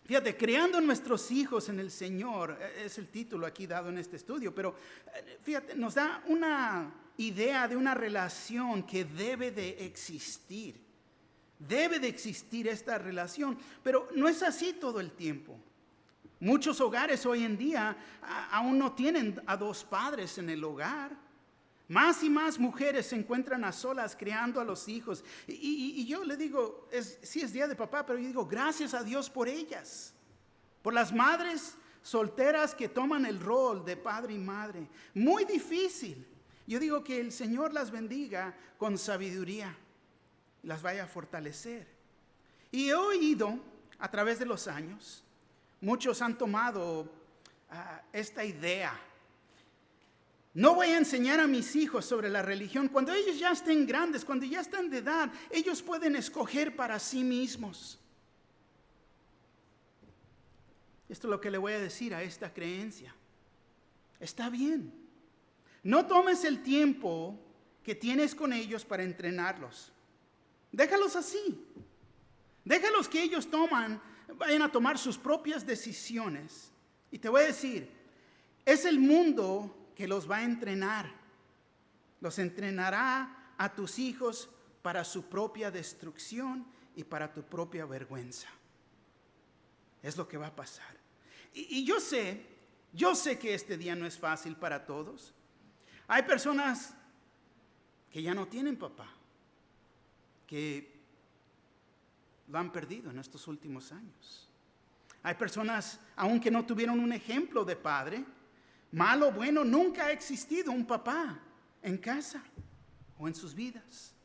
Fíjate, creando nuestros hijos en el Señor, es el título aquí dado en este estudio, pero fíjate, nos da una idea de una relación que debe de existir. Debe de existir esta relación, pero no es así todo el tiempo. Muchos hogares hoy en día aún no tienen a dos padres en el hogar. Más y más mujeres se encuentran a solas criando a los hijos. Y yo le digo, sí es día de papá, pero yo digo, gracias a Dios por ellas. Por las madres solteras que toman el rol de padre y madre. Muy difícil. Yo digo que el Señor las bendiga con sabiduría. Las vaya a fortalecer. Y he oído a través de los años, muchos han tomado esta idea. No voy a enseñar a mis hijos sobre la religión. Cuando ellos ya estén grandes, cuando ya están de edad, ellos pueden escoger para sí mismos. Esto es lo que le voy a decir a esta creencia. Está bien. No tomes el tiempo que tienes con ellos para entrenarlos. Déjalos así. Déjalos que ellos vayan a tomar sus propias decisiones. Y te voy a decir, es el mundo que los va a entrenar. Los entrenará a tus hijos para su propia destrucción y para tu propia vergüenza. Es lo que va a pasar. Y yo sé que este día no es fácil para todos. Hay personas que ya no tienen papá, que lo han perdido en estos últimos años. Hay personas, aunque no tuvieron un ejemplo de padre, malo o bueno, nunca ha existido un papá en casa o en sus vidas.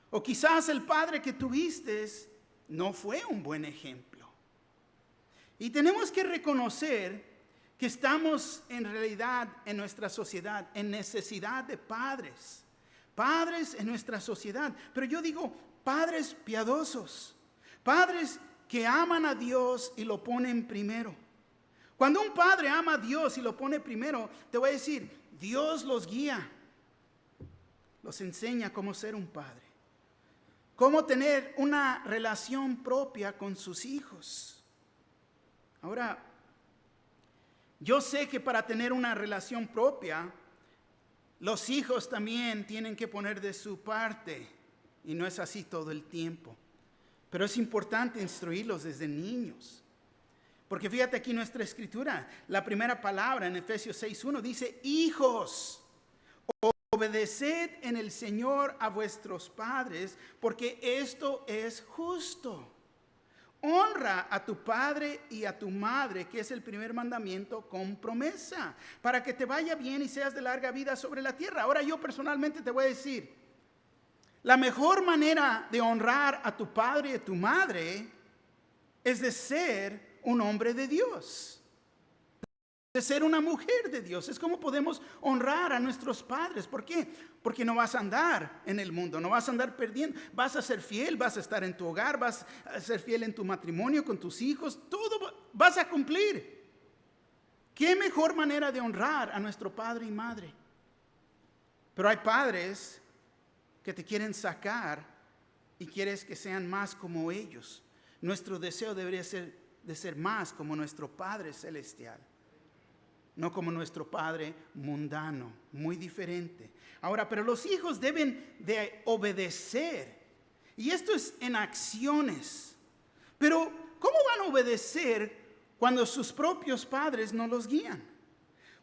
O quizás el padre que tuviste no fue un buen ejemplo. Y tenemos que reconocer que estamos en realidad en nuestra sociedad en necesidad de padres. Padres en nuestra sociedad. Pero yo digo, padres piadosos. Padres que aman a Dios y lo ponen primero. Cuando un padre ama a Dios y lo pone primero, te voy a decir, Dios los guía. Los enseña cómo ser un padre. Cómo tener una relación propia con sus hijos. Ahora, yo sé que para tener una relación propia, los hijos también tienen que poner de su parte. Y no es así todo el tiempo. Pero es importante instruirlos desde niños. Porque fíjate aquí nuestra escritura. La primera palabra en Efesios 6:1 dice, hijos, obedeced en el Señor a vuestros padres, porque esto es justo. Honra a tu padre y a tu madre, que es el primer mandamiento con promesa, para que te vaya bien y seas de larga vida sobre la tierra. Ahora yo personalmente te voy a decir, la mejor manera de honrar a tu padre y a tu madre es de ser un hombre de Dios. De ser una mujer de Dios. Es como podemos honrar a nuestros padres. ¿Por qué? Porque no vas a andar en el mundo, no vas a andar perdiendo. Vas a ser fiel, vas a estar en tu hogar, vas a ser fiel en tu matrimonio, con tus hijos. Todo vas a cumplir. ¿Qué mejor manera de honrar a nuestro padre y madre? Pero hay padres que te quieren sacar y quieres que sean más como ellos. Nuestro deseo debería ser de ser más como nuestro Padre Celestial. No como nuestro padre mundano, muy diferente. Ahora, pero los hijos deben de obedecer. Y esto es en acciones. Pero, ¿cómo van a obedecer cuando sus propios padres no los guían?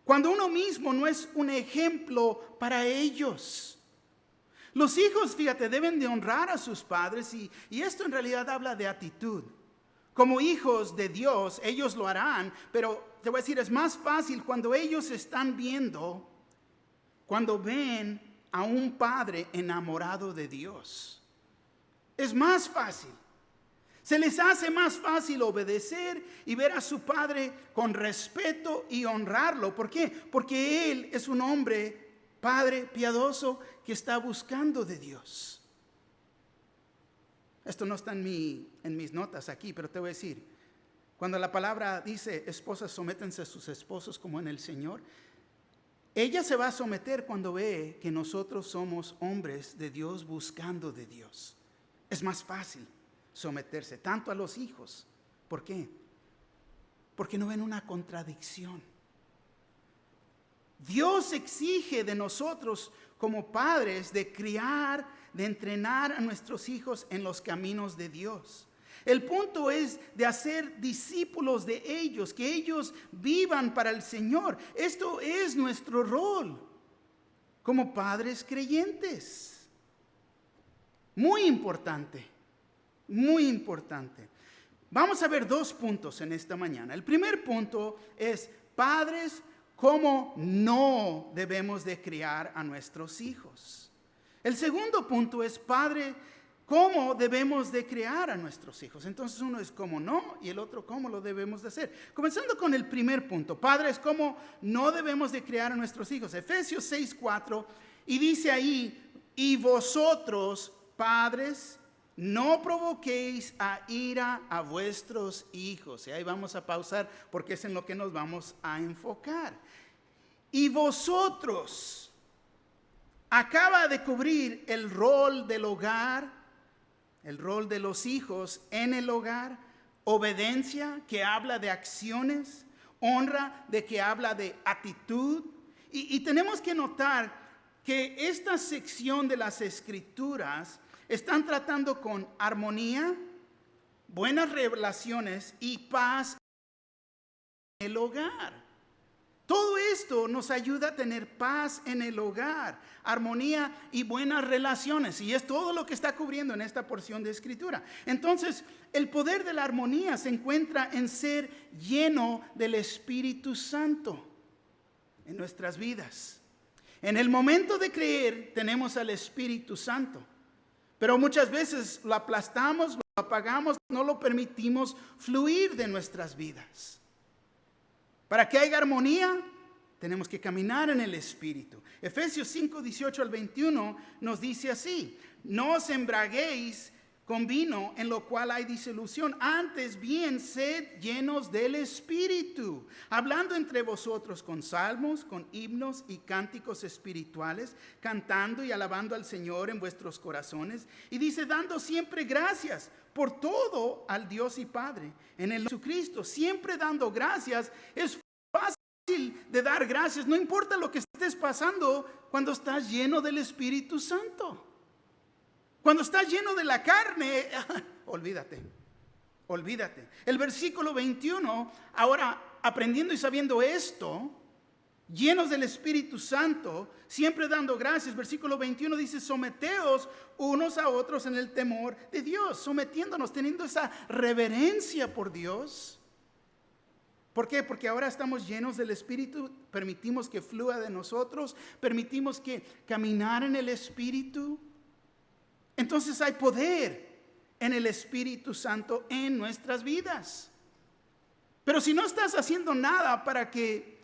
Cuando uno mismo no es un ejemplo para ellos. Los hijos, fíjate, deben de honrar a sus padres y esto en realidad habla de actitud. Como hijos de Dios, ellos lo harán, pero te voy a decir, es más fácil cuando ellos están viendo, cuando ven a un padre enamorado de Dios. Es más fácil. Se les hace más fácil obedecer y ver a su padre con respeto y honrarlo. ¿Por qué? Porque él es un hombre, padre piadoso, que está buscando de Dios. Esto no está en mis notas aquí, pero te voy a decir, cuando la palabra dice, esposas, sométense a sus esposos como en el Señor, ella se va a someter cuando ve que nosotros somos hombres de Dios buscando de Dios. Es más fácil someterse, tanto a los hijos. ¿Por qué? porque no ven una contradicción. Dios exige de nosotros como padres de criar, de entrenar a nuestros hijos en los caminos de Dios. El punto es de hacer discípulos de ellos, que ellos vivan para el Señor. Esto es nuestro rol como padres creyentes. Muy importante, muy importante. Vamos a ver 2 puntos en esta mañana. El primer punto es padres, cómo no debemos de criar a nuestros hijos. El segundo punto es padre, cómo debemos de criar a nuestros hijos. Entonces uno es cómo no y el otro cómo lo debemos de hacer. Comenzando con el primer punto, padres, cómo no debemos de criar a nuestros hijos. Efesios 6:4 y dice ahí, y vosotros padres, no provoquéis a ira a vuestros hijos. Y ahí vamos a pausar porque es en lo que nos vamos a enfocar. Y vosotros, acaba de cubrir el rol del hogar, el rol de los hijos en el hogar, obediencia que habla de acciones, honra de que habla de actitud. Y tenemos que notar que esta sección de las Escrituras están tratando con armonía, buenas relaciones y paz en el hogar. Todo esto nos ayuda a tener paz en el hogar, armonía y buenas relaciones. Y es todo lo que está cubriendo en esta porción de Escritura. Entonces, el poder de la armonía se encuentra en ser lleno del Espíritu Santo en nuestras vidas. En el momento de creer tenemos al Espíritu Santo. Pero muchas veces lo aplastamos, lo apagamos, no lo permitimos fluir de nuestras vidas. Para que haya armonía, tenemos que caminar en el Espíritu. Efesios 5:18 al 21 nos dice así: no os embraguéis con vino en lo cual hay disolución, antes bien sed llenos del Espíritu, hablando entre vosotros con salmos, con himnos y cánticos espirituales, cantando y alabando al Señor en vuestros corazones. Y dice, dando siempre gracias por todo al Dios y Padre en el Jesucristo, siempre dando gracias. Es fácil de dar gracias, no importa lo que estés pasando cuando estás lleno del Espíritu Santo. Cuando estás lleno de la carne, olvídate. El versículo 21, ahora aprendiendo y sabiendo esto, llenos del Espíritu Santo, siempre dando gracias. Versículo 21 dice, someteos unos a otros en el temor de Dios, sometiéndonos, teniendo esa reverencia por Dios. ¿Por qué? Porque ahora estamos llenos del Espíritu, permitimos que flúa de nosotros, permitimos que caminar en el Espíritu. Entonces hay poder en el Espíritu Santo en nuestras vidas. Pero si no estás haciendo nada para que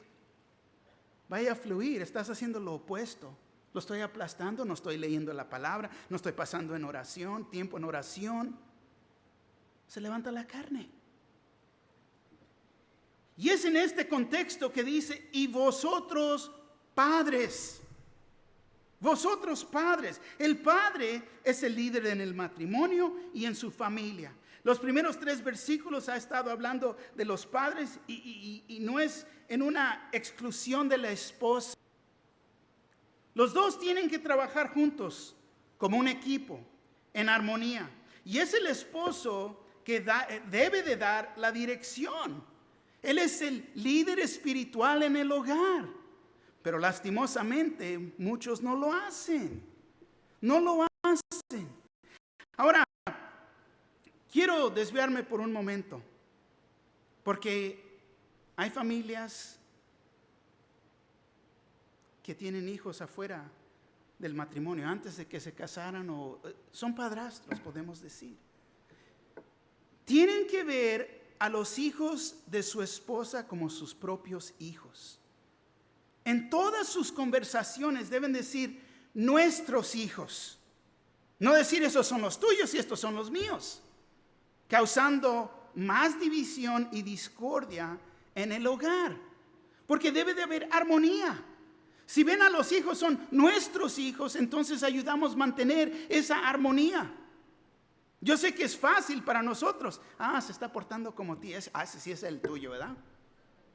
vaya a fluir, estás haciendo lo opuesto. Lo estoy aplastando, no estoy leyendo la palabra, no estoy pasando en oración, tiempo en oración. Se levanta la carne. Y es en este contexto que dice, y vosotros padres. Vosotros padres, el padre es el líder en el matrimonio y en su familia. Los primeros 3 versículos ha estado hablando de los padres y no es en una exclusión de la esposa. Los dos tienen que trabajar juntos como un equipo, en armonía. Y es el esposo que debe de dar la dirección. Él es el líder espiritual en el hogar. Pero lastimosamente muchos no lo hacen. No lo hacen. Ahora, quiero desviarme por un momento. Porque hay familias que tienen hijos afuera del matrimonio, antes de que se casaran, o son padrastros, podemos decir. Tienen que ver a los hijos de su esposa como sus propios hijos. En todas sus conversaciones deben decir nuestros hijos. No decir esos son los tuyos y estos son los míos, causando más división y discordia en el hogar. Porque debe de haber armonía. Si ven a los hijos son nuestros hijos, entonces ayudamos a mantener esa armonía. Yo sé que es fácil para nosotros. Se está portando como ti. Ese sí es el tuyo, ¿verdad?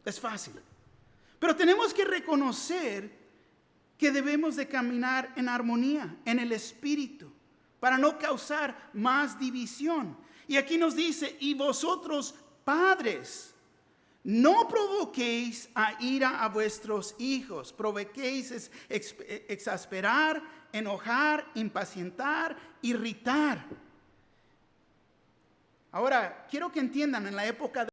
Es fácil. Pero tenemos que reconocer que debemos de caminar en armonía, en el espíritu, para no causar más división. Y aquí nos dice, y vosotros padres, no provoquéis a ira a vuestros hijos, provoquéis exasperar, enojar, impacientar, irritar. Ahora, quiero que entiendan, en la época de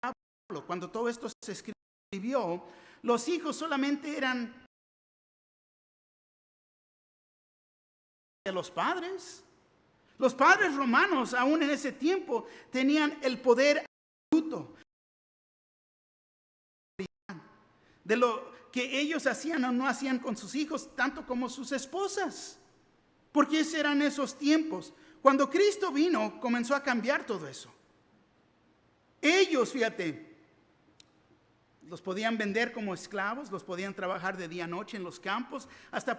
Pablo, cuando todo esto se escribió, los hijos solamente eran de los padres. Los padres romanos, aún en ese tiempo, tenían el poder absoluto de lo que ellos hacían o no hacían con sus hijos, tanto como sus esposas, porque esos eran esos tiempos. Cuando Cristo vino, comenzó a cambiar todo eso. Ellos, fíjate, los podían vender como esclavos, los podían trabajar de día a noche en los campos, hasta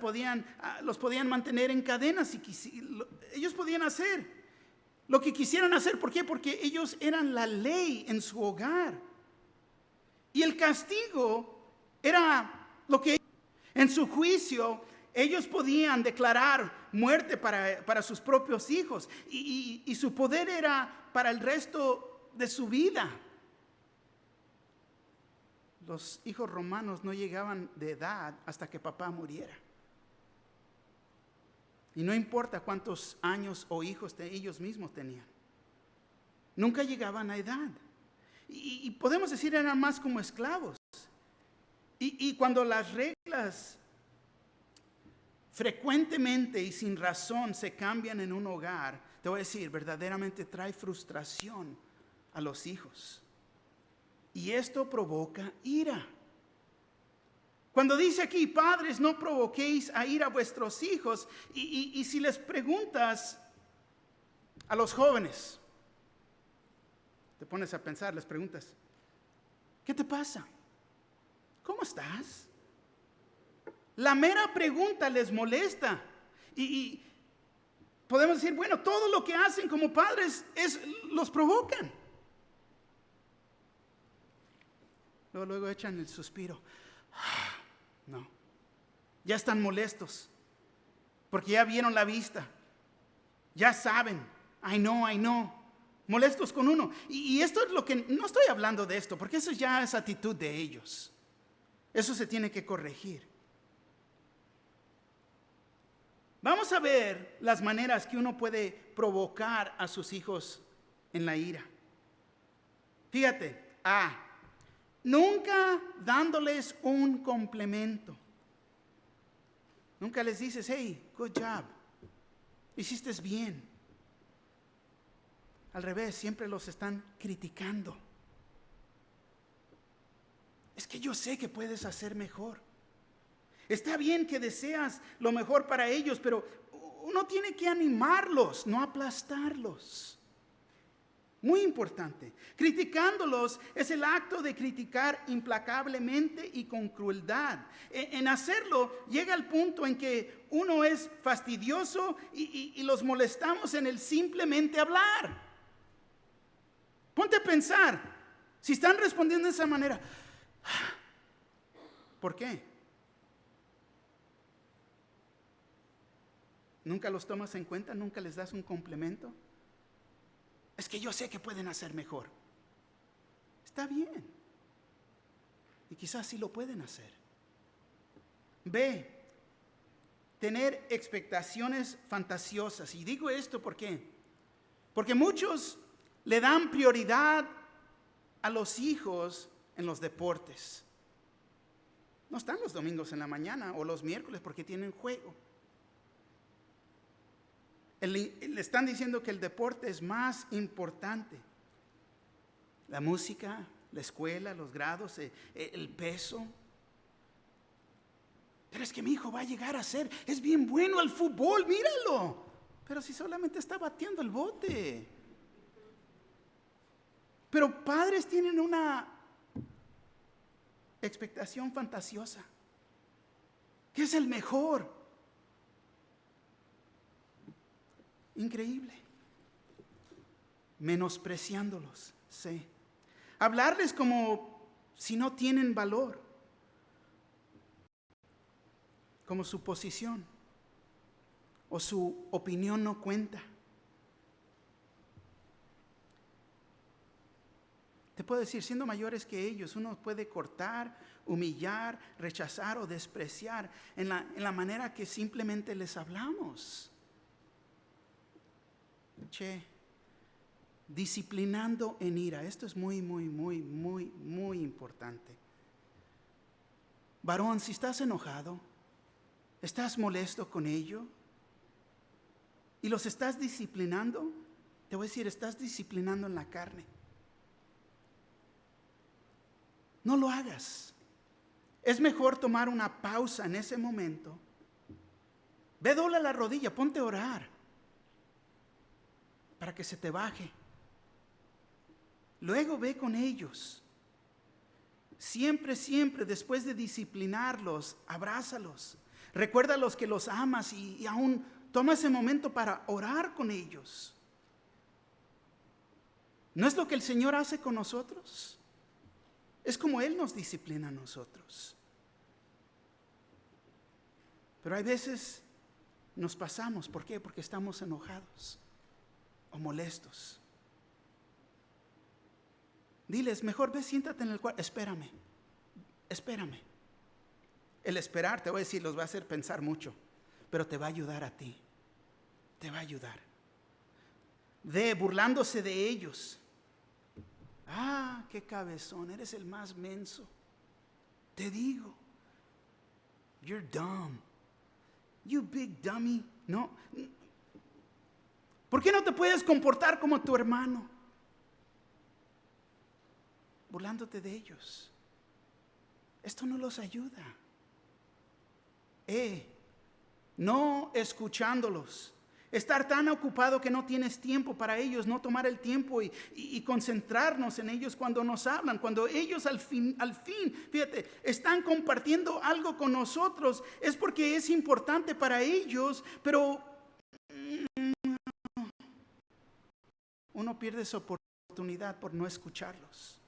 los podían mantener en cadenas. Ellos podían hacer lo que quisieran hacer. ¿Por qué? Porque ellos eran la ley en su hogar. Y el castigo era lo que en su juicio ellos podían declarar muerte para sus propios hijos. Y su poder era para el resto de su vida. Los hijos romanos no llegaban de edad hasta que papá muriera. Y no importa cuántos años o hijos ellos mismos tenían. Nunca llegaban a edad. Y podemos decir eran más como esclavos. Y cuando las reglas frecuentemente y sin razón se cambian en un hogar, te voy a decir, verdaderamente trae frustración a los hijos. Y esto provoca ira. Cuando dice aquí, padres, no provoquéis a ira a vuestros hijos. Y si les preguntas a los jóvenes, te pones a pensar, les preguntas, ¿qué te pasa? ¿Cómo estás? La mera pregunta les molesta. Y podemos decir, bueno, todo lo que hacen como padres los provocan. Luego echan el suspiro. No, ya están molestos, porque ya vieron la vista, ya saben, I know, molestos con uno. Y esto es lo que, no estoy hablando de esto, porque eso ya es actitud de ellos. Eso se tiene que corregir. Vamos a ver las maneras que uno puede provocar a sus hijos en la ira. Fíjate, nunca dándoles un complemento. Nunca les dices, hey, good job, hiciste bien. Al revés, siempre los están criticando. Es que yo sé que puedes hacer mejor. Está bien que deseas lo mejor para ellos, pero uno tiene que animarlos, no aplastarlos. Muy importante. Criticándolos es el acto de criticar implacablemente y con crueldad. En hacerlo llega el punto en que uno es fastidioso y los molestamos en el simplemente hablar. Ponte a pensar, si están respondiendo de esa manera, ¿por qué? ¿Nunca los tomas en cuenta? ¿Nunca les das un complemento? Es que yo sé que pueden hacer mejor. Está bien. Y quizás sí lo pueden hacer. B, tener expectaciones fantasiosas. Y digo esto ¿por qué? Porque muchos le dan prioridad a los hijos en los deportes. No están los domingos en la mañana o los miércoles porque tienen juego. Le están diciendo que el deporte es más importante. La música, la escuela, los grados, el peso. Pero es que mi hijo va a llegar a ser, es bien bueno al fútbol, míralo. Pero si solamente está bateando el bote. Pero padres tienen una expectación fantasiosa, que es el mejor. Increíble. menospreciándolos. Sí. Hablarles como si no tienen valor, como su posición o su opinión no cuenta. Te puedo decir, siendo mayores que ellos, uno puede cortar, humillar, rechazar o despreciar en la manera que simplemente les hablamos. Disciplinando en ira. Esto es muy importante. Varón, si estás enojado, estás molesto con ello y los estás disciplinando, te voy a decir, estás disciplinando en la carne. No lo hagas. Es mejor tomar una pausa en ese momento. Ve, dobla la rodilla, ponte a orar para que se te baje. Luego ve con ellos. Siempre, después de disciplinarlos, abrázalos. Recuérdalos que los amas y aún toma ese momento para orar con ellos. ¿No es lo que el Señor hace con nosotros? Es como Él nos disciplina a nosotros. Pero hay veces nos pasamos. ¿Por qué? Porque estamos enojados o molestos. Diles, mejor ve, siéntate en el cuarto. Espérame. El esperar, te voy a decir, los va a hacer pensar mucho, pero te va a ayudar a ti. Te va a ayudar. Burlándose de ellos. Qué cabezón, eres el más menso. Te digo, you're dumb. You big dummy. No. ¿Por qué no te puedes comportar como tu hermano? Burlándote de ellos. Esto no los ayuda. No escuchándolos. Estar tan ocupado que no tienes tiempo para ellos, no tomar el tiempo y concentrarnos en ellos cuando nos hablan, cuando ellos al fin, fíjate, están compartiendo algo con nosotros, es porque es importante para ellos, pero uno pierde esa oportunidad por no escucharlos,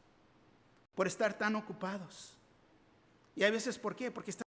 por estar tan ocupados. Y a veces, ¿por qué? Porque están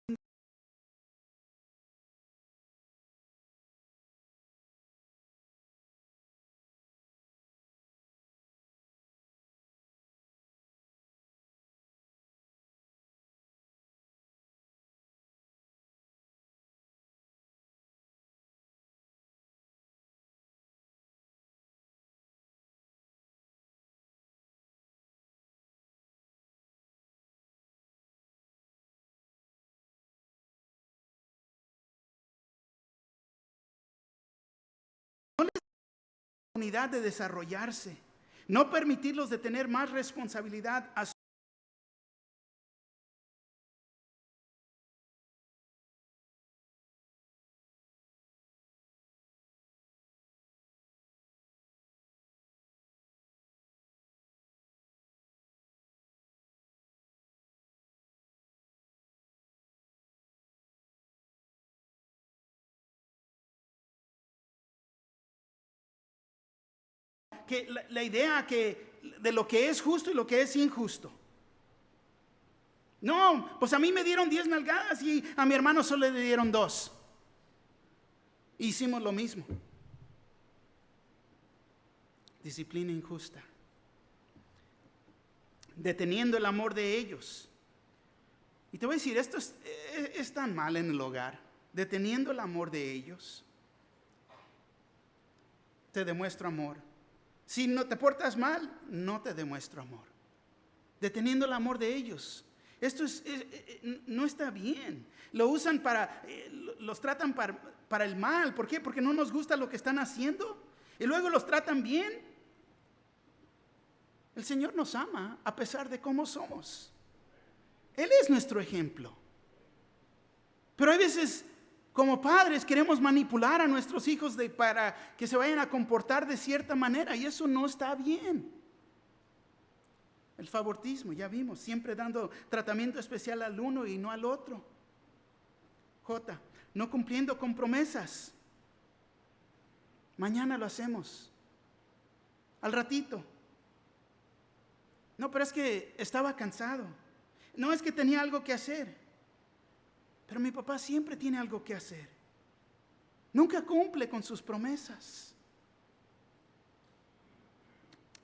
oportunidad de desarrollarse, no permitirlos de tener más responsabilidad a que la idea de lo que es justo y lo que es injusto. No, pues a mí me dieron 10 nalgadas y a mi hermano solo le dieron 2. Hicimos lo mismo. Disciplina injusta. Deteniendo el amor de ellos. Y te voy a decir, esto es tan mal en el hogar. Deteniendo el amor de ellos. Te demuestro amor. Si no te portas mal, no te demuestro amor. Deteniendo el amor de ellos. Esto no está bien. Lo usan los tratan para el mal. ¿Por qué? Porque no nos gusta lo que están haciendo. Y luego los tratan bien. El Señor nos ama a pesar de cómo somos. Él es nuestro ejemplo. Pero hay veces, como padres, queremos manipular a nuestros hijos para que se vayan a comportar de cierta manera, y eso no está bien. El favoritismo, ya vimos, siempre dando tratamiento especial al uno y no al otro. No cumpliendo con promesas. Mañana lo hacemos. al ratito. No, pero es que estaba cansado. No, es que tenía algo que hacer. Pero mi papá siempre tiene algo que hacer. Nunca cumple con sus promesas.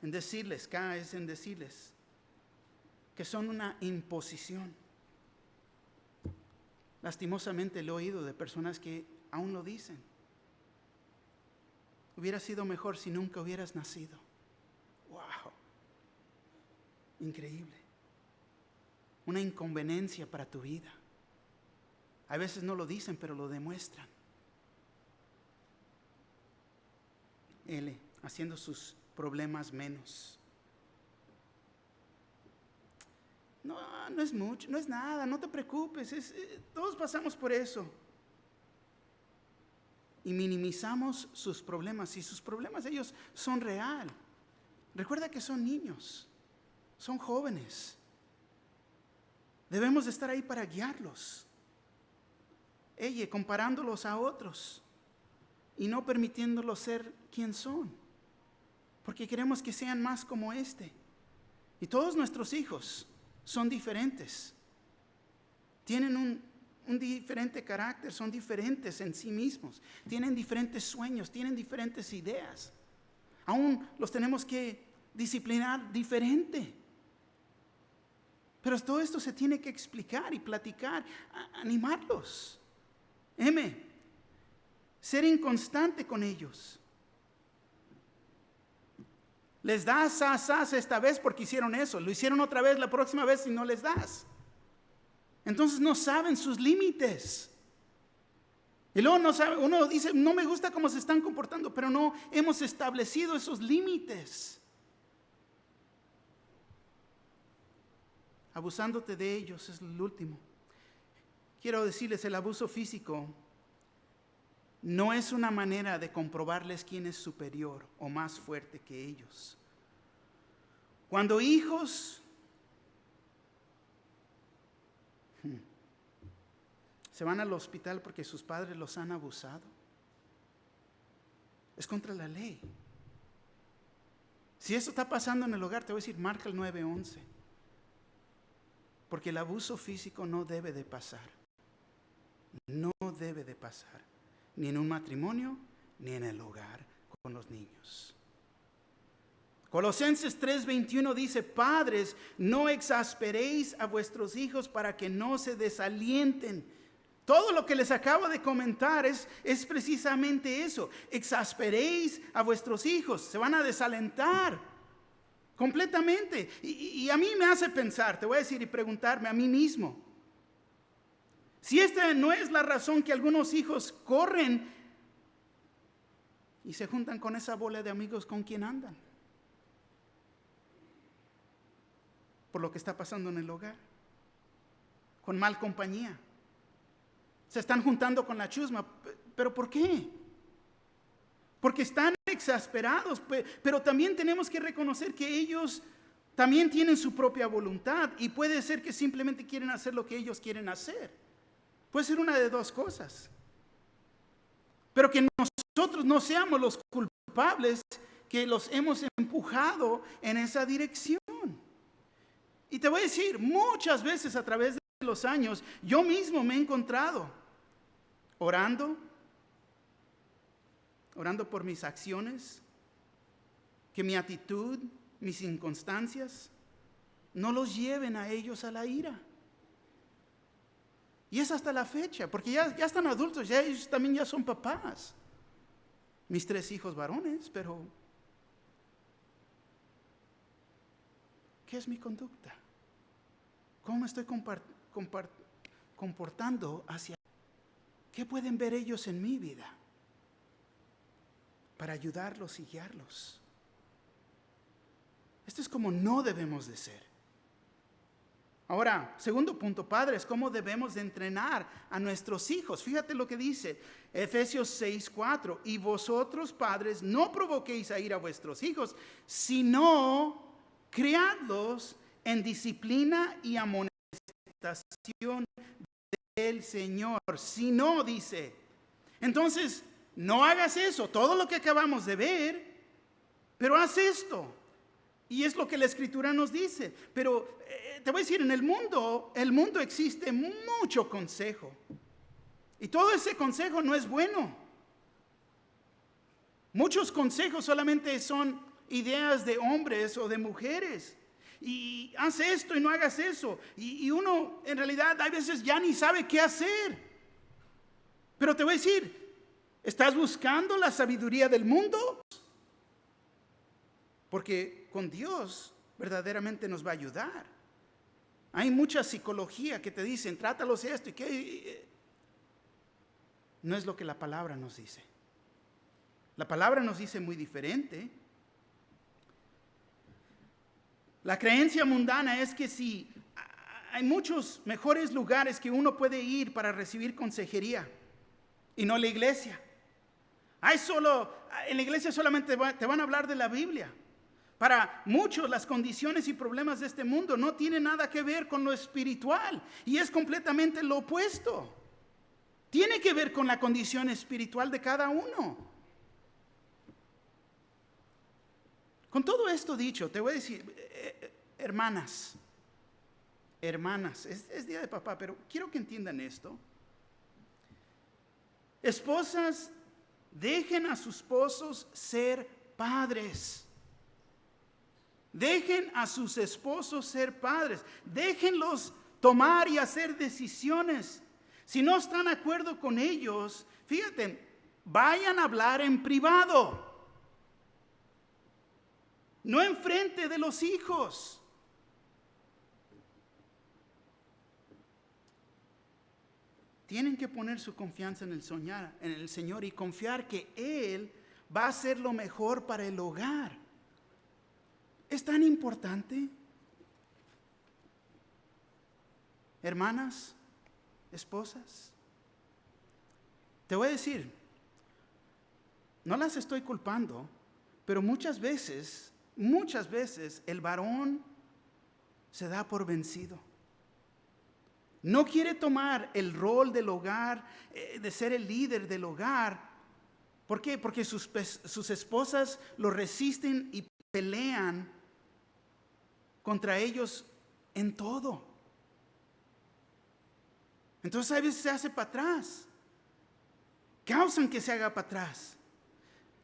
En decirles, caes en decirles que son una imposición. Lastimosamente lo he oído de personas que aún lo dicen. Hubiera sido mejor si nunca hubieras nacido. ¡Wow! Increíble. Una inconveniencia para tu vida. A veces no lo dicen, pero lo demuestran. Él haciendo sus problemas menos. No es mucho, no es nada, no te preocupes, todos pasamos por eso. Y minimizamos sus problemas, y sus problemas ellos son real. Recuerda que son niños, son jóvenes. Debemos de estar ahí para guiarlos. Comparándolos a otros y no permitiéndolos ser quien son. Porque queremos que sean más como este. Y todos nuestros hijos son diferentes. Tienen un diferente carácter, son diferentes en sí mismos. Tienen diferentes sueños, tienen diferentes ideas. Aún los tenemos que disciplinar diferente. Pero todo esto se tiene que explicar y platicar, animarlos. Ser inconstante con ellos. Les das sas esta vez porque hicieron eso. Lo hicieron otra vez la próxima vez y no les das. Entonces no saben sus límites. Y luego no sabe, uno dice, no me gusta cómo se están comportando, pero no hemos establecido esos límites. Abusándote de ellos es el último. Quiero decirles, el abuso físico no es una manera de comprobarles quién es superior o más fuerte que ellos. Cuando hijos se van al hospital porque sus padres los han abusado, es contra la ley. Si eso está pasando en el hogar, te voy a decir, marca el 911. Porque el abuso físico no debe de pasar. No debe de pasar. Ni en un matrimonio, ni en el hogar con los niños. Colosenses 3:21 dice, padres, no exasperéis a vuestros hijos para que no se desalienten. Todo lo que les acabo de comentar es precisamente eso. Exasperéis a vuestros hijos, se van a desalentar completamente. Y a mí me hace pensar, te voy a decir y preguntarme a mí mismo. Si esta no es la razón que algunos hijos corren y se juntan con esa bola de amigos con quien andan. Por lo que está pasando en el hogar. Con mal compañía. Se están juntando con la chusma. ¿Pero por qué? Porque están exasperados. Pero también tenemos que reconocer que ellos también tienen su propia voluntad. Y puede ser que simplemente quieren hacer lo que ellos quieren hacer. Puede ser una de dos cosas. Pero que nosotros no seamos los culpables que los hemos empujado en esa dirección. Y te voy a decir, muchas veces a través de los años, yo mismo me he encontrado orando por mis acciones, que mi actitud, mis inconstancias, no los lleven a ellos a la ira. Y es hasta la fecha, porque ya están adultos, ya ellos también ya son papás. Mis 3 hijos varones, pero ¿qué es mi conducta? ¿Cómo me estoy comportando hacia? ¿Qué pueden ver ellos en mi vida? Para ayudarlos y guiarlos. Esto es como no debemos de ser. Ahora, segundo punto, padres, ¿cómo debemos de entrenar a nuestros hijos? Fíjate lo que dice Efesios 6:4. Y vosotros, padres, no provoquéis a ir a vuestros hijos, sino criadlos en disciplina y amonestación del Señor. Si no, dice. Entonces, no hagas eso. Todo lo que acabamos de ver pero haz esto. Y es lo que la Escritura nos dice. Pero te voy a decir, en el mundo existe mucho consejo. Y todo ese consejo no es bueno. Muchos consejos solamente son ideas de hombres o de mujeres. Y haz esto y no hagas eso. Y uno en realidad a veces ya ni sabe qué hacer. Pero te voy a decir, ¿estás buscando la sabiduría del mundo? Porque con Dios verdaderamente nos va a ayudar. Hay mucha psicología que te dicen, trátalos esto y que no es lo que la palabra nos dice. La palabra nos dice muy diferente. La creencia mundana es que si hay muchos mejores lugares que uno puede ir para recibir consejería y no la iglesia. En la iglesia solamente te van a hablar de la Biblia. Para muchos las condiciones y problemas de este mundo no tienen nada que ver con lo espiritual y es completamente lo opuesto. Tiene que ver con la condición espiritual de cada uno. Con todo esto dicho, te voy a decir, hermanas, es día de papá, pero quiero que entiendan esto. Esposas, dejen a sus esposos ser padres. Dejen a sus esposos ser padres. Déjenlos tomar y hacer decisiones. Si no están de acuerdo con ellos, fíjate, vayan a hablar en privado. No enfrente de los hijos. Tienen que poner su confianza en el Señor y confiar que Él va a hacer lo mejor para el hogar. ¿Es tan importante? Hermanas, esposas, te voy a decir, no las estoy culpando, pero muchas veces el varón se da por vencido. No quiere tomar el rol del hogar, de ser el líder del hogar. ¿Por qué? Porque sus esposas lo resisten y pelean contra ellos en todo. Entonces a veces se hace para atrás. Causan que se haga para atrás.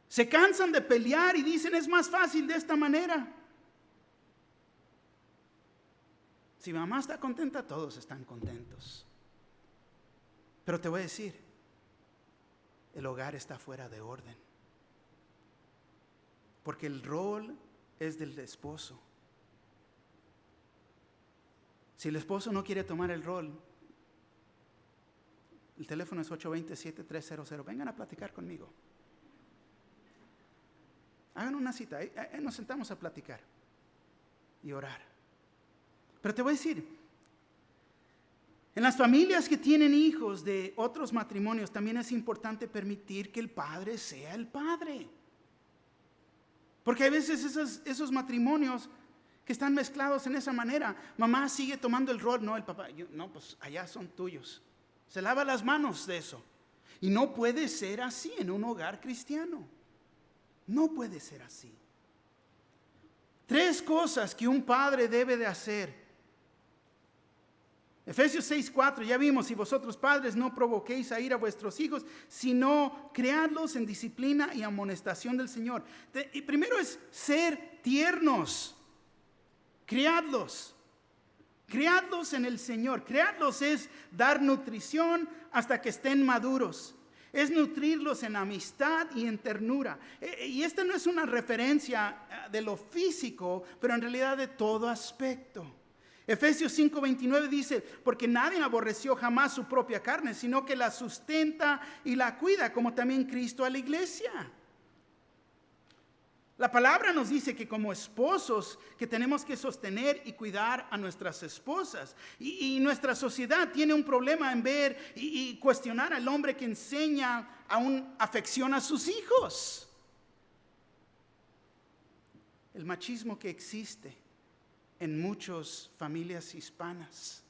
Se cansan de pelear y dicen es más fácil de esta manera. Si mamá está contenta, todos están contentos. Pero te voy a decir, el hogar está fuera de orden. Porque el rol es del esposo. Si el esposo no quiere tomar el rol, el teléfono es 820-7300. Vengan a platicar conmigo. Hagan una cita. Nos sentamos a platicar y orar. Pero te voy a decir, en las familias que tienen hijos de otros matrimonios, también es importante permitir que el padre sea el padre. Porque hay veces esos matrimonios que están mezclados en esa manera. Mamá sigue tomando el rol, no el papá. No, pues allá son tuyos. Se lava las manos de eso. Y no puede ser así en un hogar cristiano. No puede ser así. 3 cosas que un padre debe de hacer. Efesios 6:4, ya vimos, y vosotros padres no provoquéis a ir a vuestros hijos, sino criadlos en disciplina y amonestación del Señor. Y primero es ser tiernos. Criadlos en el Señor. Criadlos es dar nutrición hasta que estén maduros. Es nutrirlos en amistad y en ternura. Y esta no es una referencia de lo físico, pero en realidad de todo aspecto. Efesios 5:29 dice, porque nadie aborreció jamás su propia carne, sino que la sustenta y la cuida, como también Cristo a la iglesia. La palabra nos dice que como esposos que tenemos que sostener y cuidar a nuestras esposas. Y nuestra sociedad tiene un problema en ver y cuestionar al hombre que enseña afección a sus hijos. El machismo que existe en muchas familias hispanas.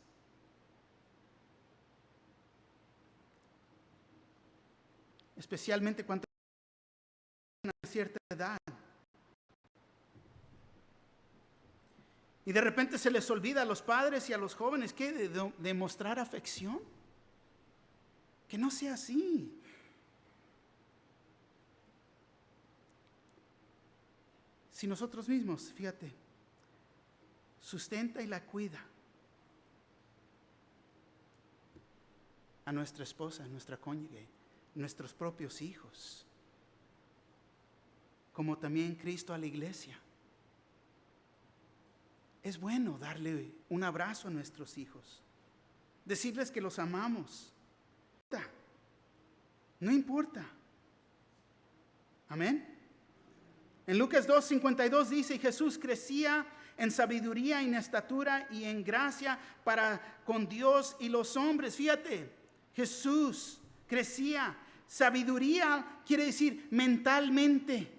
Especialmente cuando a cierta edad. Y de repente se les olvida a los padres y a los jóvenes que de mostrar afección. Que no sea así. Si nosotros mismos, fíjate, sustenta y la cuida a nuestra esposa, a nuestra cónyuge, nuestros propios hijos, como también Cristo a la iglesia. Es bueno darle un abrazo a nuestros hijos, decirles que los amamos. No importa. Amén. En Lucas 2:52 dice: Jesús crecía en sabiduría, en estatura y en gracia para con Dios y los hombres. Fíjate, Jesús crecía. Sabiduría quiere decir mentalmente.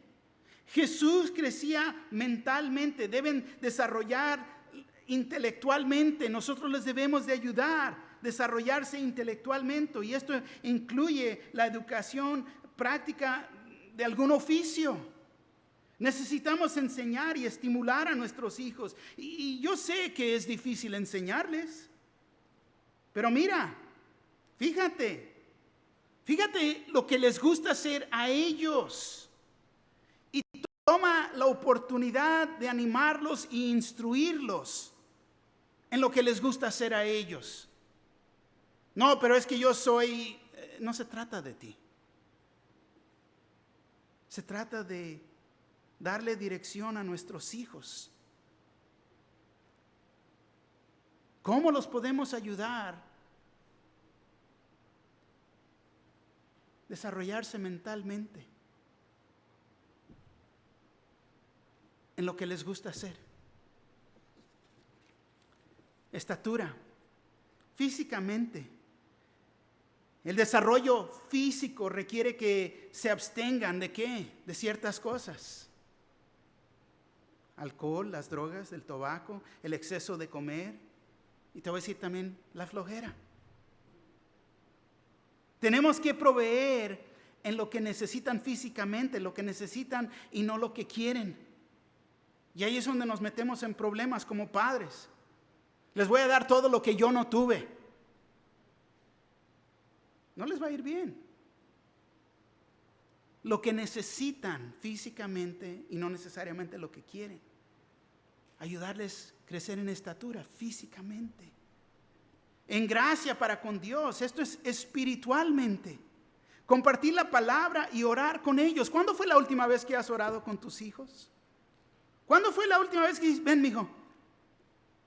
Jesús crecía mentalmente. Deben desarrollar intelectualmente. Nosotros les debemos de ayudar a desarrollarse intelectualmente. Y esto incluye la educación práctica de algún oficio. Necesitamos enseñar y estimular a nuestros hijos. Y yo sé que es difícil enseñarles. Pero mira, fíjate lo que les gusta hacer a ellos. Y toma la oportunidad de animarlos e instruirlos en lo que les gusta hacer a ellos. No, pero es que yo soy... No se trata de ti. Se trata de darle dirección a nuestros hijos. ¿Cómo los podemos ayudar? Desarrollarse mentalmente en lo que les gusta hacer. Estatura, físicamente. El desarrollo físico requiere que se abstengan ¿de qué? De ciertas cosas. Alcohol, las drogas, el tabaco, el exceso de comer. Y te voy a decir también la flojera. Tenemos que proveer en lo que necesitan físicamente, lo que necesitan y no lo que quieren. Y ahí es donde nos metemos en problemas como padres. Les voy a dar todo lo que yo no tuve. No les va a ir bien. Lo que necesitan físicamente y no necesariamente lo que quieren. Ayudarles a crecer en estatura físicamente. En gracia para con Dios. Esto es espiritualmente. Compartir la palabra y orar con ellos. ¿Cuándo fue la última vez que has orado con tus hijos? ¿Cuándo fue la última vez que dices, ven, mijo,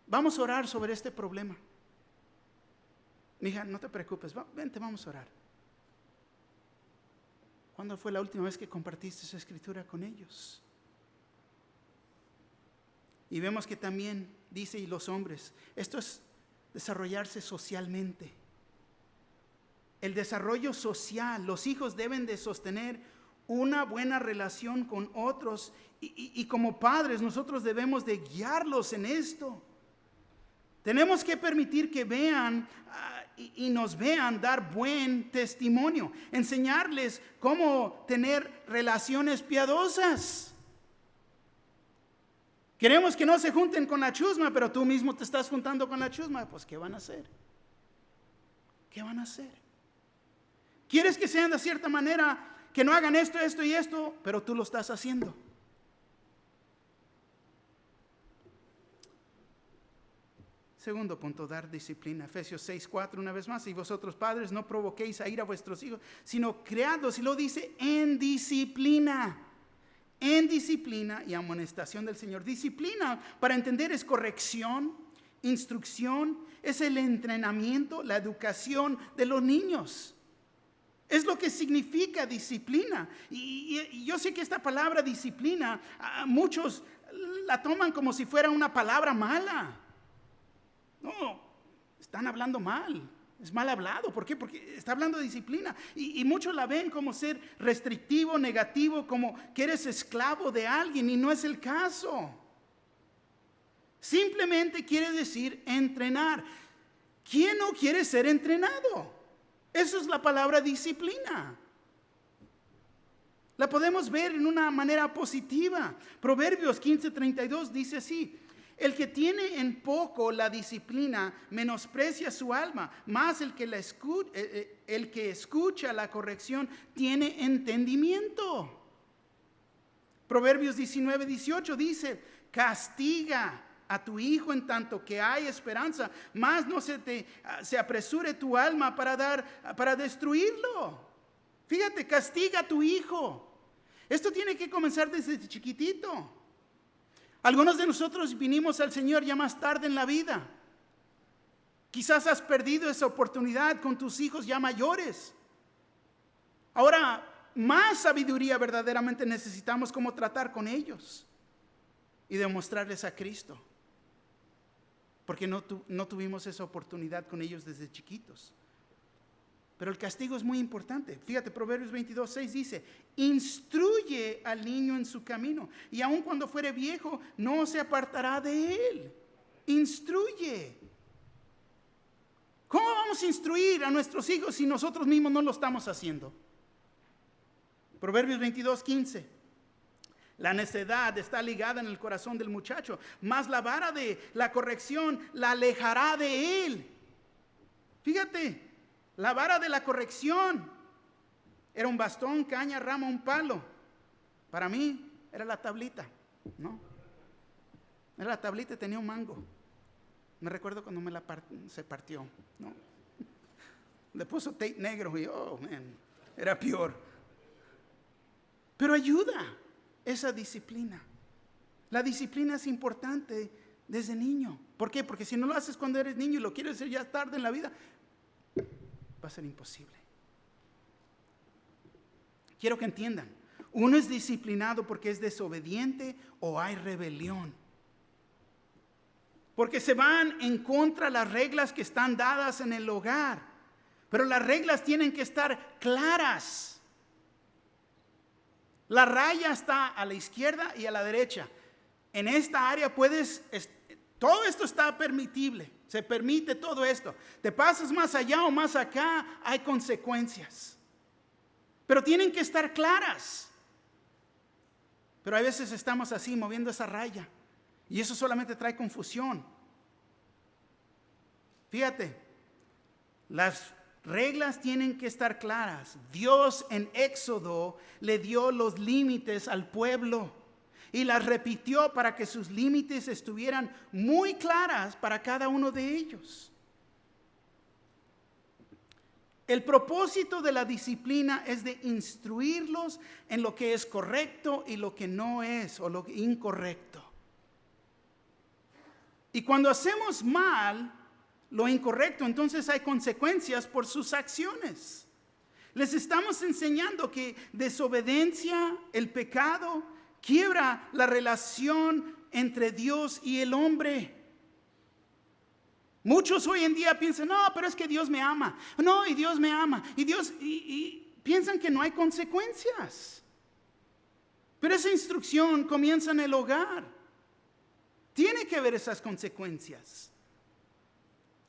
vamos a orar sobre este problema? Mija, no te preocupes, vente, vamos a orar. ¿Cuándo fue la última vez que compartiste esa escritura con ellos? Y vemos que también dice, y los hombres, esto es desarrollarse socialmente. El desarrollo social, los hijos deben de sostener una buena relación con otros y como padres nosotros debemos de guiarlos en esto. Tenemos que permitir que vean y nos vean dar buen testimonio, enseñarles cómo tener relaciones piadosas. Queremos que no se junten con la chusma, pero tú mismo te estás juntando con la chusma. Pues, ¿qué van a hacer? ¿Qué van a hacer? ¿Quieres que sean de cierta manera, que no hagan esto, esto y esto, pero tú lo estás haciendo? Segundo punto, dar disciplina. Efesios 6:4, una vez más. Y vosotros, padres, no provoquéis a ira a vuestros hijos, sino criadlos. Y lo dice en disciplina. En disciplina y amonestación del Señor. Disciplina, para entender, es corrección, instrucción, es el entrenamiento, la educación de los niños. Es lo que significa disciplina. Y yo sé que esta palabra disciplina, muchos la toman como si fuera una palabra mala. No, están hablando mal. Es mal hablado. ¿Por qué? Porque está hablando de disciplina. Y muchos la ven como ser restrictivo, negativo, como que eres esclavo de alguien. Y no es el caso. Simplemente quiere decir entrenar. ¿Quién no quiere ser entrenado? Eso es la palabra disciplina. La podemos ver en una manera positiva. Proverbios 15:32 dice así: El que tiene en poco la disciplina menosprecia su alma, mas el que escucha la corrección tiene entendimiento. Proverbios 19:18 dice: castiga a tu hijo en tanto que hay esperanza, mas no se apresure tu alma para destruirlo. Fíjate, castiga a tu hijo. Esto tiene que comenzar desde chiquitito. Algunos de nosotros vinimos al Señor ya más tarde en la vida. Quizás has perdido esa oportunidad con tus hijos ya mayores. Ahora, más sabiduría verdaderamente necesitamos cómo tratar con ellos y demostrarles a Cristo. Porque no tuvimos esa oportunidad con ellos desde chiquitos. Pero el castigo es muy importante. Fíjate, Proverbios 22:6 dice: instruye al niño en su camino, y aun cuando fuere viejo, no se apartará de él. Instruye. ¿Cómo vamos a instruir a nuestros hijos si nosotros mismos no lo estamos haciendo? Proverbios 22:15. La necedad está ligada en el corazón del muchacho, mas la vara de la corrección la alejará de él. Fíjate. La vara de la corrección era un bastón, caña, rama, un palo. Para mí era la tablita, ¿no? Era la tablita y tenía un mango. Me recuerdo cuando se partió, ¿no? Le puso tape negro y era peor. Pero ayuda esa disciplina. La disciplina es importante desde niño. ¿Por qué? Porque si no lo haces cuando eres niño y lo quieres hacer ya tarde en la vida, va a ser imposible. Quiero que entiendan, uno es disciplinado porque es desobediente o hay rebelión. Porque se van en contra de las reglas que están dadas en el hogar. Pero las reglas tienen que estar claras. La raya está a la izquierda y a la derecha. En esta área todo esto está permitible. Se permite todo esto. Te pasas más allá o más acá, hay consecuencias. Pero tienen que estar claras. Pero a veces estamos así, moviendo esa raya. Y eso solamente trae confusión. Fíjate, las reglas tienen que estar claras. Dios en Éxodo le dio los límites al pueblo. Y las repitió para que sus límites estuvieran muy claras para cada uno de ellos. El propósito de la disciplina es de instruirlos en lo que es correcto y lo que no es, o lo incorrecto. Y cuando hacemos mal lo incorrecto, entonces hay consecuencias por sus acciones. Les estamos enseñando que desobediencia, el pecado, quiebra la relación entre Dios y el hombre. Muchos hoy en día piensan: no, pero es que Dios me ama. No, y Dios me ama. Y piensan que no hay consecuencias. Pero esa instrucción comienza en el hogar. Tiene que haber esas consecuencias.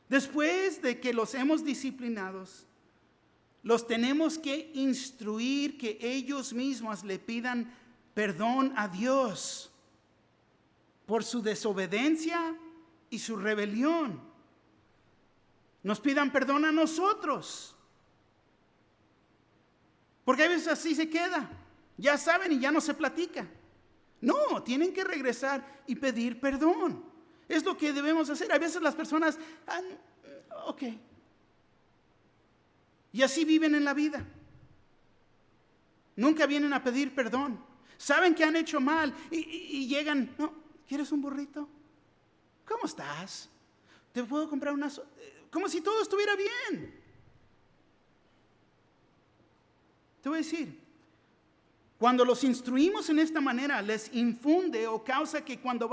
Después de que los hemos disciplinados, los tenemos que instruir que ellos mismos le pidan perdón a Dios por su desobediencia y su rebelión. Nos pidan perdón a nosotros. Porque a veces así se queda. Ya saben y ya no se platica. No, tienen que regresar y pedir perdón. Es lo que debemos hacer. A veces las personas, ok. Y así viven en la vida. Nunca vienen a pedir perdón. Saben que han hecho mal y llegan: no, ¿quieres un burrito? ¿Cómo estás? ¿Te puedo comprar una? Como si todo estuviera bien. Te voy a decir, cuando los instruimos en esta manera, les infunde o causa que cuando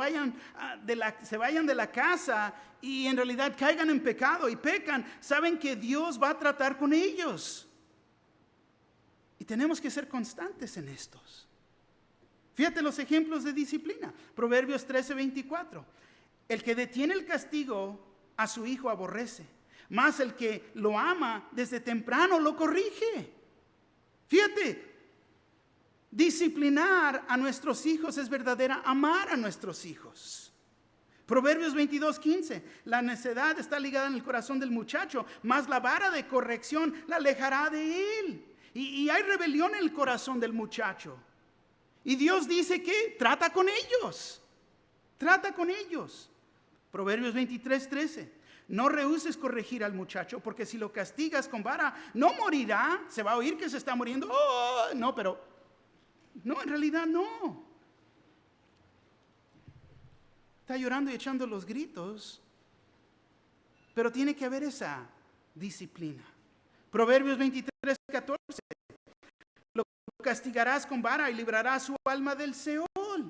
se vayan de la casa y en realidad caigan en pecado y pecan, saben que Dios va a tratar con ellos. Y tenemos que ser constantes en estos. Fíjate los ejemplos de disciplina. Proverbios 13:24. El que detiene el castigo a su hijo aborrece, mas el que lo ama desde temprano lo corrige. Fíjate, disciplinar a nuestros hijos es verdadera amar a nuestros hijos. Proverbios 22:15. La necedad está ligada en el corazón del muchacho, mas la vara de corrección la alejará de él. Y hay rebelión en el corazón del muchacho. Y Dios dice que trata con ellos. Trata con ellos. Proverbios 23:13. No rehuses corregir al muchacho, porque si lo castigas con vara, no morirá. Se va a oír que se está muriendo. Oh, no, pero no, en realidad no. Está llorando y echando los gritos, pero tiene que haber esa disciplina. Proverbios 23:14. Lo castigarás con vara y librarás su alma del Seol.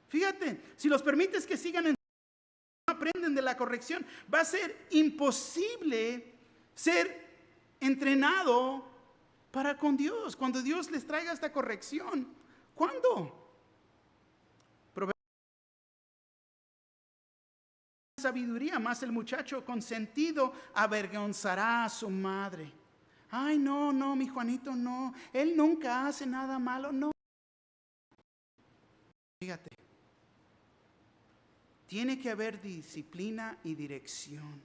Fíjate, si los permites que sigan en no aprenden de la corrección, va a ser imposible ser entrenado para con Dios. Cuando Dios les traiga esta corrección, ¿cuándo? Sabiduría, más el muchacho consentido avergonzará a su madre. Ay, no, mi Juanito no, él nunca hace nada malo, no. Fíjate, tiene que haber disciplina y dirección.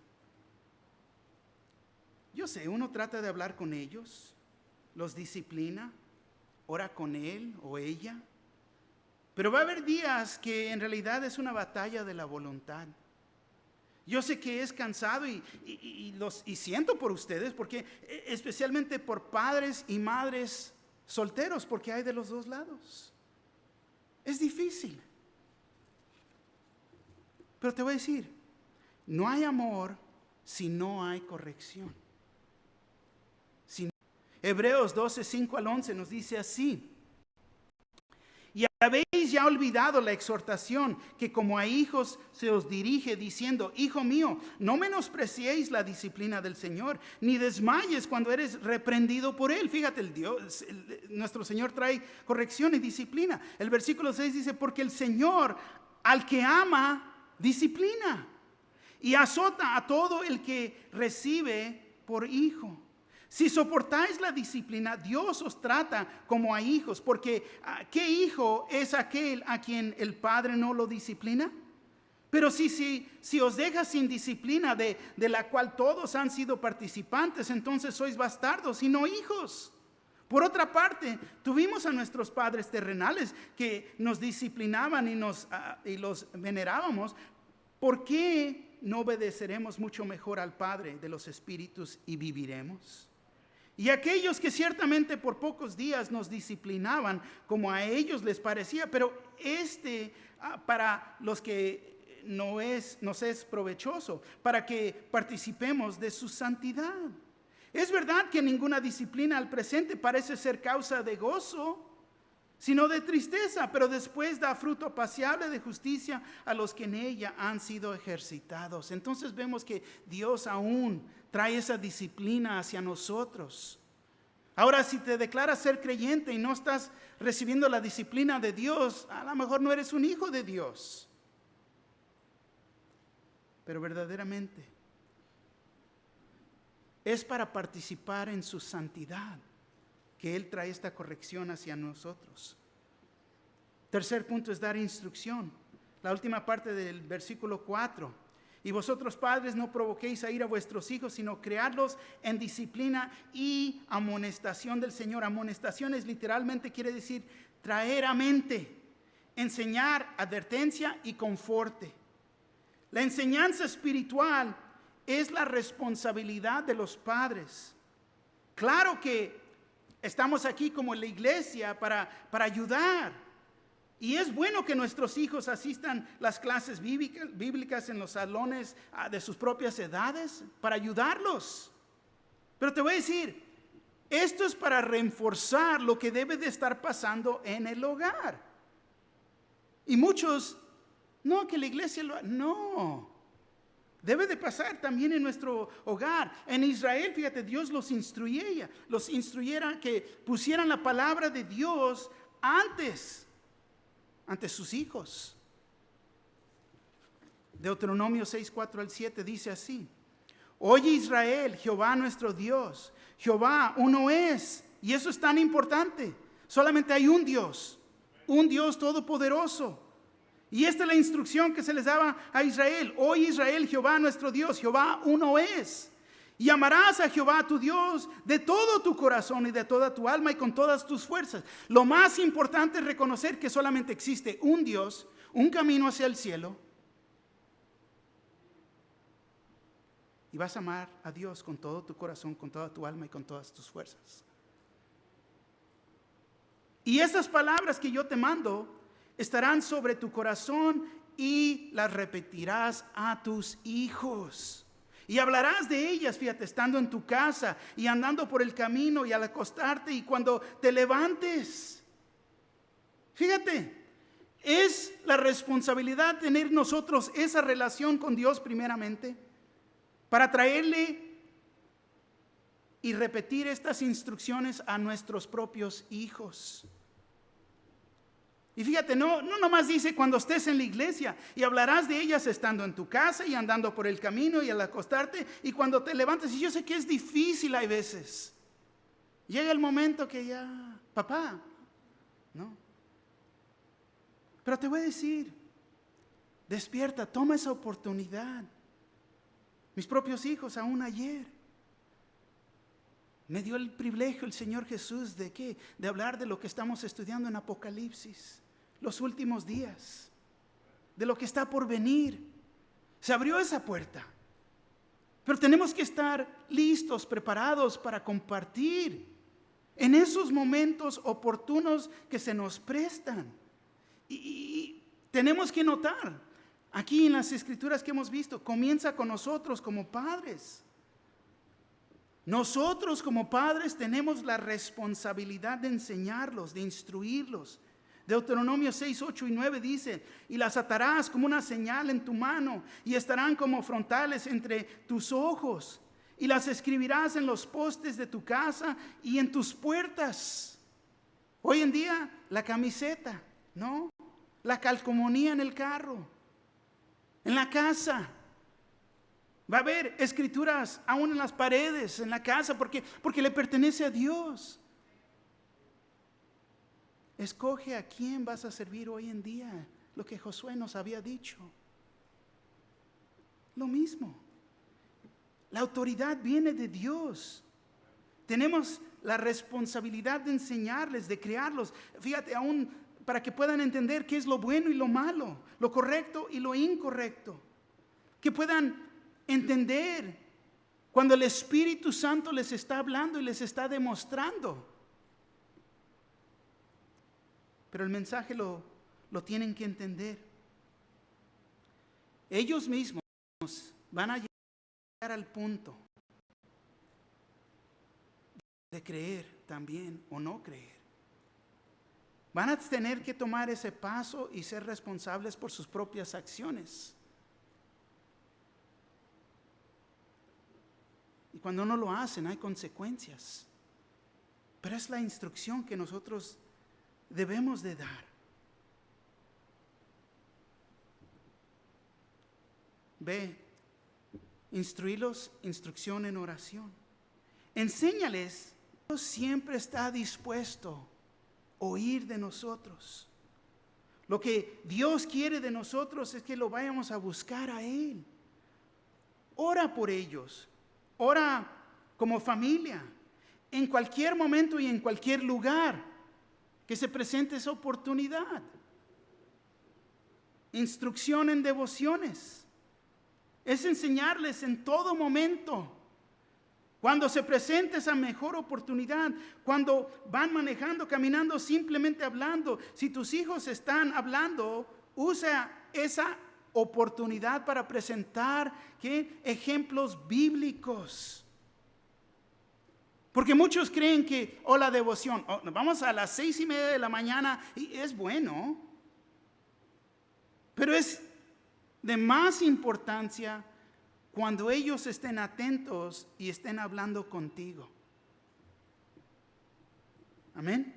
Yo sé, uno trata de hablar con ellos, los disciplina, ora con él o ella, pero va a haber días que en realidad es una batalla de la voluntad. Yo sé que es cansado y siento por ustedes, porque especialmente por padres y madres solteros, porque hay de los dos lados. Es difícil. Pero te voy a decir, no hay amor si no hay corrección. Hebreos 12:5-11 nos dice así. Y habéis ya olvidado la exhortación que como a hijos se os dirige diciendo: Hijo mío, no menospreciéis la disciplina del Señor, ni desmayes cuando eres reprendido por Él. Fíjate, nuestro Señor trae corrección y disciplina. El versículo 6 dice: porque el Señor al que ama disciplina y azota a todo el que recibe por hijo. Si soportáis la disciplina, Dios os trata como a hijos, porque ¿qué hijo es aquel a quien el Padre no lo disciplina? Pero si os deja sin disciplina de la cual todos han sido participantes, entonces sois bastardos y no hijos. Por otra parte, tuvimos a nuestros padres terrenales que nos disciplinaban y los venerábamos. ¿Por qué no obedeceremos mucho mejor al Padre de los espíritus y viviremos? Y aquellos que ciertamente por pocos días nos disciplinaban como a ellos les parecía, pero para los que nos es provechoso, para que participemos de su santidad. Es verdad que ninguna disciplina al presente parece ser causa de gozo, sino de tristeza, pero después da fruto apacible de justicia a los que en ella han sido ejercitados. Entonces vemos que Dios aún trae esa disciplina hacia nosotros. Ahora, si te declaras ser creyente y no estás recibiendo la disciplina de Dios, a lo mejor no eres un hijo de Dios. Pero verdaderamente es para participar en su santidad que Él trae esta corrección hacia nosotros. Tercer punto es dar instrucción. La última parte del versículo 4. Y vosotros padres no provoquéis a ir a vuestros hijos, sino criadlos en disciplina y amonestación del Señor. Amonestaciones literalmente quiere decir traer a mente, enseñar, advertencia y conforte. La enseñanza espiritual es la responsabilidad de los padres. Claro que estamos aquí como en la iglesia para ayudar. Y es bueno que nuestros hijos asistan las clases bíblicas en los salones de sus propias edades para ayudarlos. Pero te voy a decir, esto es para reforzar lo que debe de estar pasando en el hogar. Y muchos, no, que la iglesia no. Debe de pasar también en nuestro hogar. En Israel, fíjate, Dios los instruyera que pusieran la palabra de Dios ante sus hijos. Deuteronomio 6:4-7 dice así: Oye Israel, Jehová nuestro Dios, Jehová uno es. Y eso es tan importante. Solamente hay un Dios todopoderoso. Y esta es la instrucción que se les daba a Israel. Oye Israel, Jehová nuestro Dios, Jehová uno es. Y amarás a Jehová tu Dios de todo tu corazón y de toda tu alma y con todas tus fuerzas. Lo más importante es reconocer que solamente existe un Dios, un camino hacia el cielo. Y vas a amar a Dios con todo tu corazón, con toda tu alma y con todas tus fuerzas. Y estas palabras que yo te mando estarán sobre tu corazón y las repetirás a tus hijos. Y hablarás de ellas, fíjate, estando en tu casa y andando por el camino y al acostarte y cuando te levantes. Fíjate, es la responsabilidad tener nosotros esa relación con Dios primeramente, para traerle y repetir estas instrucciones a nuestros propios hijos. Y fíjate, no nomás dice cuando estés en la iglesia y hablarás de ellas estando en tu casa y andando por el camino y al acostarte y cuando te levantes. Y yo sé que es difícil hay veces. Llega el momento que ya, papá, ¿no? Pero te voy a decir, despierta, toma esa oportunidad. Mis propios hijos aún ayer me dio el privilegio el Señor Jesús de ¿qué? De hablar de lo que estamos estudiando en Apocalipsis, los últimos días, de lo que está por venir. Se abrió esa puerta, pero tenemos que estar listos, preparados para compartir en esos momentos oportunos que se nos prestan. Y tenemos que notar, aquí en las escrituras que hemos visto, comienza con nosotros como padres. Nosotros como padres tenemos la responsabilidad de enseñarlos, de instruirlos. Deuteronomio 6, 8 y 9 dice, y las atarás como una señal en tu mano y estarán como frontales entre tus ojos y las escribirás en los postes de tu casa y en tus puertas. Hoy en día la camiseta, ¿no? La calcomanía en el carro, en la casa. Va a haber escrituras aún en las paredes, en la casa, porque le pertenece a Dios. Escoge a quién vas a servir hoy en día, lo que Josué nos había dicho. Lo mismo. La autoridad viene de Dios. Tenemos la responsabilidad de enseñarles, de criarlos. Fíjate, aún para que puedan entender qué es lo bueno y lo malo, lo correcto y lo incorrecto. Que puedan entender cuando el Espíritu Santo les está hablando y les está demostrando. Pero el mensaje lo tienen que entender. Ellos mismos van a llegar al punto de creer también o no creer. Van a tener que tomar ese paso y ser responsables por sus propias acciones. Y cuando no lo hacen hay consecuencias. Pero es la instrucción que nosotros debemos de dar. Ve, instruirlos, instrucción en oración. Enséñales, Dios siempre está dispuesto a oír de nosotros. Lo que Dios quiere de nosotros es que lo vayamos a buscar a Él. Ora por ellos. Ora como familia, en cualquier momento y en cualquier lugar que se presente esa oportunidad. Instrucción en devociones. Es enseñarles en todo momento. Cuando se presente esa mejor oportunidad, cuando van manejando, caminando, simplemente hablando. Si tus hijos están hablando, usa esa oportunidad para presentar ¿qué? Ejemplos bíblicos. Porque muchos creen que, la devoción, vamos a las 6:30 de la mañana y es bueno. Pero es de más importancia cuando ellos estén atentos y estén hablando contigo. Amén.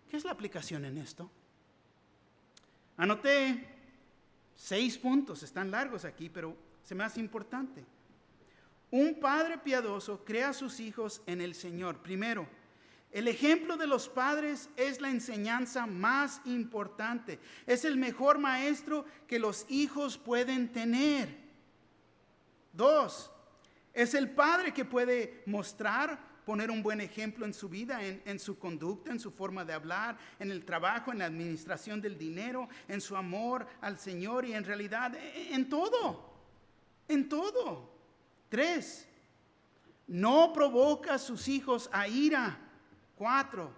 ¿Qué es la aplicación en esto? Anoté 6 puntos, están largos aquí, pero se me hace importante. Un padre piadoso crea a sus hijos en el Señor. Primero, El ejemplo de los padres es la enseñanza más importante. Es el mejor maestro que los hijos pueden tener. 2, es el padre que puede mostrar, poner un buen ejemplo en su vida, en su conducta, en su forma de hablar, en el trabajo, en la administración del dinero, en su amor al Señor y en realidad en todo. En todo. 3, no provoca a sus hijos a ira. 4,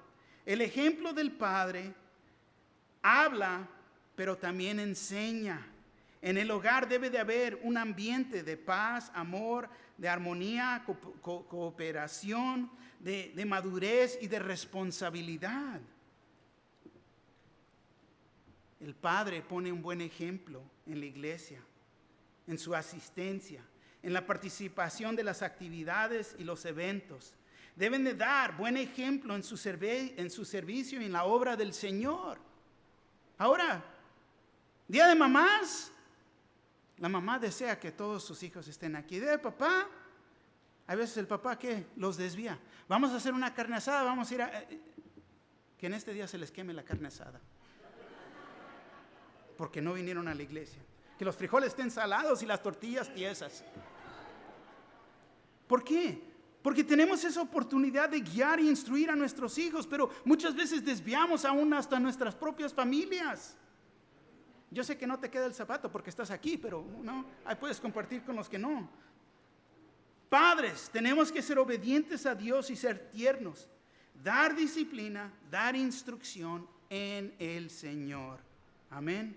el ejemplo del padre habla, pero también enseña. En el hogar debe de haber un ambiente de paz, amor, de armonía, cooperación, de madurez y de responsabilidad. El padre pone un buen ejemplo en la iglesia, en su asistencia, en la participación de las actividades y los eventos. Deben de dar buen ejemplo en su servicio y en la obra del Señor. Ahora, día de mamás, la mamá desea que todos sus hijos estén aquí. Día de papá, a veces el papá ¿qué? Los desvía. Vamos a hacer una carne asada, vamos a ir a... que en este día se les queme la carne asada. Porque no vinieron a la iglesia. Que los frijoles estén salados y las tortillas tiesas. ¿Por qué? Porque tenemos esa oportunidad de guiar e instruir a nuestros hijos, pero muchas veces desviamos aún hasta nuestras propias familias. Yo sé que no te queda el zapato porque estás aquí, pero no, ahí puedes compartir con los que no. Padres, tenemos que ser obedientes a Dios y ser tiernos. Dar disciplina, dar instrucción en el Señor. Amén.